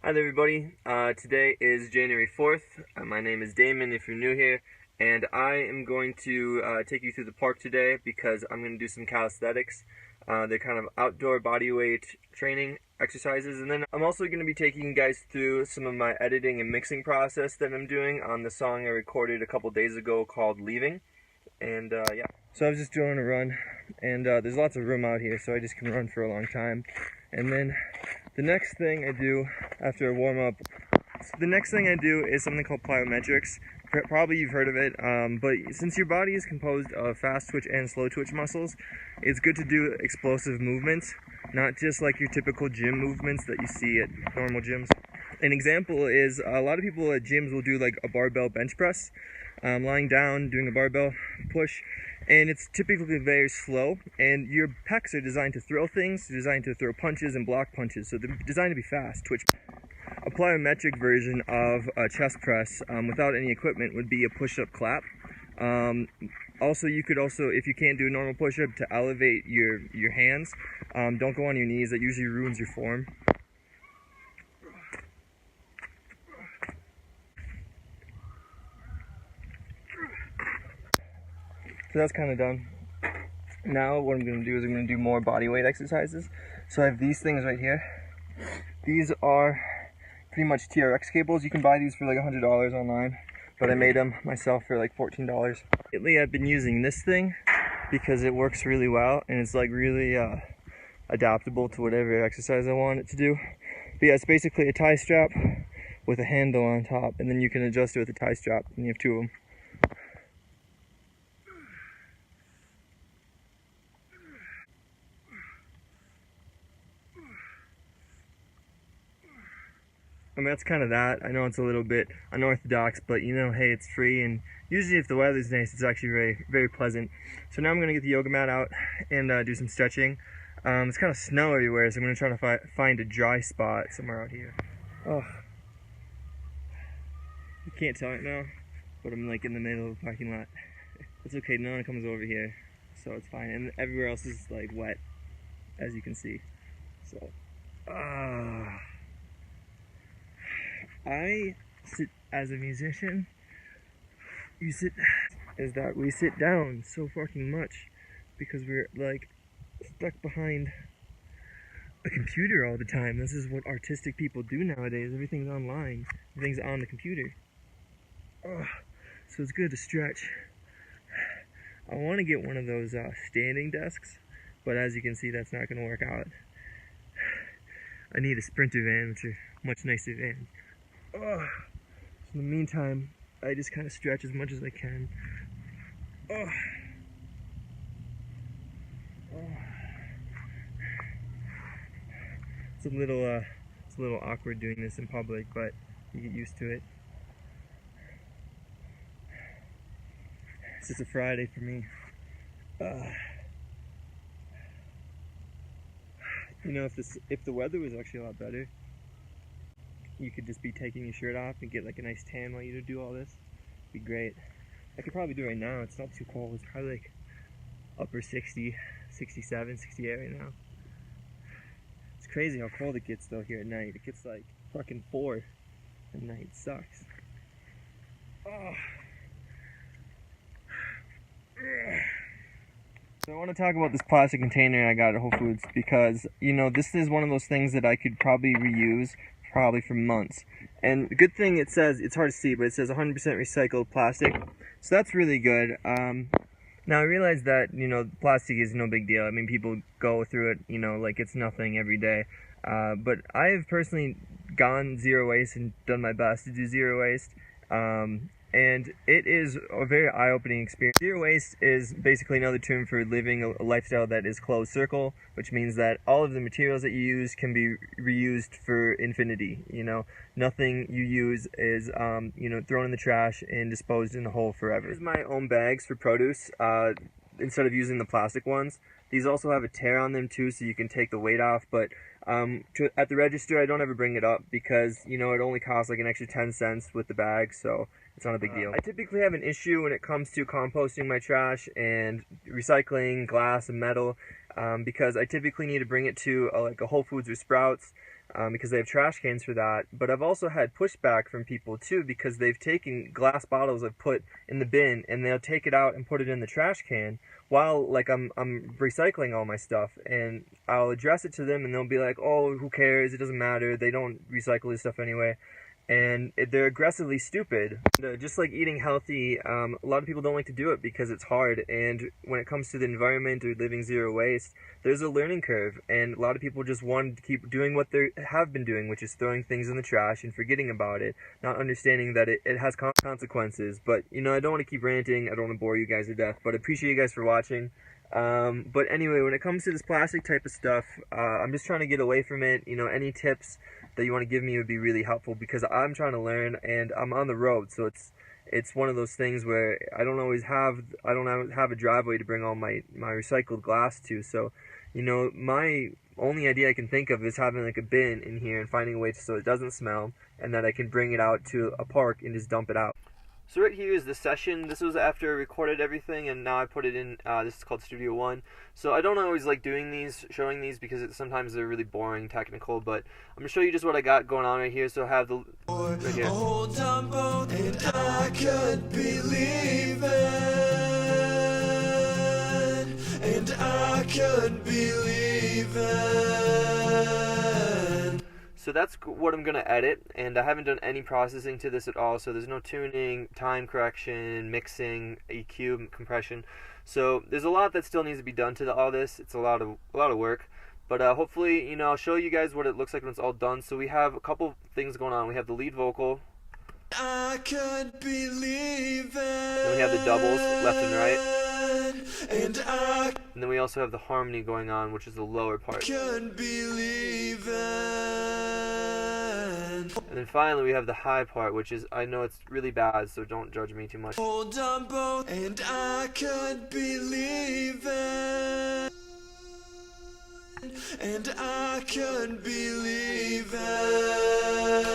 Hi there everybody, today is January 4th, my name is Damon if you're new here, and I am going to take you through the park today because I'm going to do some calisthenics. They're kind of outdoor body weight training exercises, and then I'm also going to be taking you guys through some of my editing and mixing process that I'm doing on the song I recorded a couple days ago called Leaving, and yeah. So I was just doing a run, and there's lots of room out here, so I just can run for a long time, and then the next thing I do after a warm-up, is something called plyometrics. Probably you've heard of it, but since your body is composed of fast twitch and slow twitch muscles, it's good to do explosive movements, not just like your typical gym movements that you see at normal gyms. An example is a lot of people at gyms will do like a barbell bench press, lying down, doing a barbell push, and it's typically very slow, and your pecs are designed to throw things, designed to throw punches and block punches, so they're designed to be fast, twitch. A plyometric version of a chest press without any equipment would be a push-up clap. Also, you could if you can't do a normal push-up, to elevate your hands. Don't go on your knees, that usually ruins your form. So that's kind of done. Now what I'm going to do is I'm going to do more body weight exercises. So I have these things right here. These are pretty much TRX cables. You can buy these for like $100 online, but I made them myself for like $14. Lately I've been using this thing because it works really well and it's like really adaptable to whatever exercise I want it to do. But yeah, it's basically a tie strap with a handle on top, and then you can adjust it with a tie strap, and you have two of them. I mean, that's kind of that. I know it's a little bit unorthodox, but you know, hey, it's free, and usually if the weather's nice, it's actually very, very pleasant. So now I'm going to get the yoga mat out and do some stretching. It's kind of snow everywhere, so I'm going to try to find a dry spot somewhere out here. Oh, you can't tell it now, but I'm like in the middle of the parking lot. It's okay, no one comes over here, so it's fine. And everywhere else is like wet, as you can see. So, I sit as a musician. We sit down so fucking much because we're like stuck behind a computer all the time. This is what artistic people do nowadays. Everything's online. Everything's on the computer. So it's good to stretch. I want to get one of those standing desks, but as you can see, that's not going to work out. I need a Sprinter van, which are much nicer vans. So in the meantime, I just kind of stretch as much as I can. It's a little awkward doing this in public, but you get used to it. It's just a Friday for me. You know, if the weather was actually a lot better, you could just be taking your shirt off and get like a nice tan while you do all this. It'd be great. I could probably do it right now. It's not too cold. It's probably like upper 60, 67, 68 right now. It's crazy how cold it gets though here at night. It gets like fucking 4 at night. It sucks. So I want to talk about this plastic container I got at Whole Foods because, you know, this is one of those things that I could probably reuse probably for months. And the good thing, it says, it's hard to see, but it says 100% recycled plastic. So that's really good. Now I realize that, you know, plastic is no big deal. I mean, people go through it, you know, like it's nothing every day. But I have personally gone zero waste and done my best to do zero waste. And it is a very eye-opening experience. Zero waste is basically another term for living a lifestyle that is closed circle, which means that all of the materials that you use can be reused for infinity. You know, nothing you use is, you know, thrown in the trash and disposed in a hole forever. Here's my own bags for produce, instead of using the plastic ones. These also have a tear on them too, so you can take the weight off, but at the register I don't ever bring it up because, you know, it only costs like an extra 10 cents with the bag, so it's not a big deal. I typically have an issue when it comes to composting my trash and recycling glass and metal, because I typically need to bring it to like a Whole Foods or Sprouts, because they have trash cans for that. But I've also had pushback from people too, because they've taken glass bottles I've put in the bin and they'll take it out and put it in the trash can while like I'm recycling all my stuff, and I'll address it to them and they'll be like, oh, who cares, it doesn't matter, they don't recycle this stuff anyway. And they're aggressively stupid. Just like eating healthy, a lot of people don't like to do it because it's hard, and when it comes to the environment or living zero waste, there's a learning curve, and a lot of people just want to keep doing what they have been doing, which is throwing things in the trash and forgetting about it, not understanding that it has consequences. But, you know, I don't want to keep ranting, I don't want to bore you guys to death, but I appreciate you guys for watching. But anyway, when it comes to this plastic type of stuff, I'm just trying to get away from it. You know, any tips that you want to give me would be really helpful, because I'm trying to learn and I'm on the road, so it's one of those things where I don't have a driveway to bring all my recycled glass to. So, you know, my only idea I can think of is having like a bin in here and finding a way so it doesn't smell, and that I can bring it out to a park and just dump it out. So right here is the session. This was after I recorded everything, and now I put it in, this is called Studio One. So I don't always like doing these, showing these, because sometimes they're really boring, technical, but I'm going to show you just what I got going on right here. So I have the, right here. Old Dumbo, and I could believe it, and I could believe it. So that's what I'm going to edit, and I haven't done any processing to this at all, so there's no tuning, time correction, mixing, EQ, compression. So there's a lot that still needs to be done to all this. It's a lot of work, but hopefully, you know, I'll show you guys what it looks like when it's all done. So we have a couple things going on. We have the lead vocal, I could believe it. Then we have the doubles, left and right. And then we also have the harmony going on, which is the lower part. Could believe it. And then finally we have the high part, which is, I know it's really bad, so don't judge me too much. Old Dumbo, and I could believe it. And I could believe it.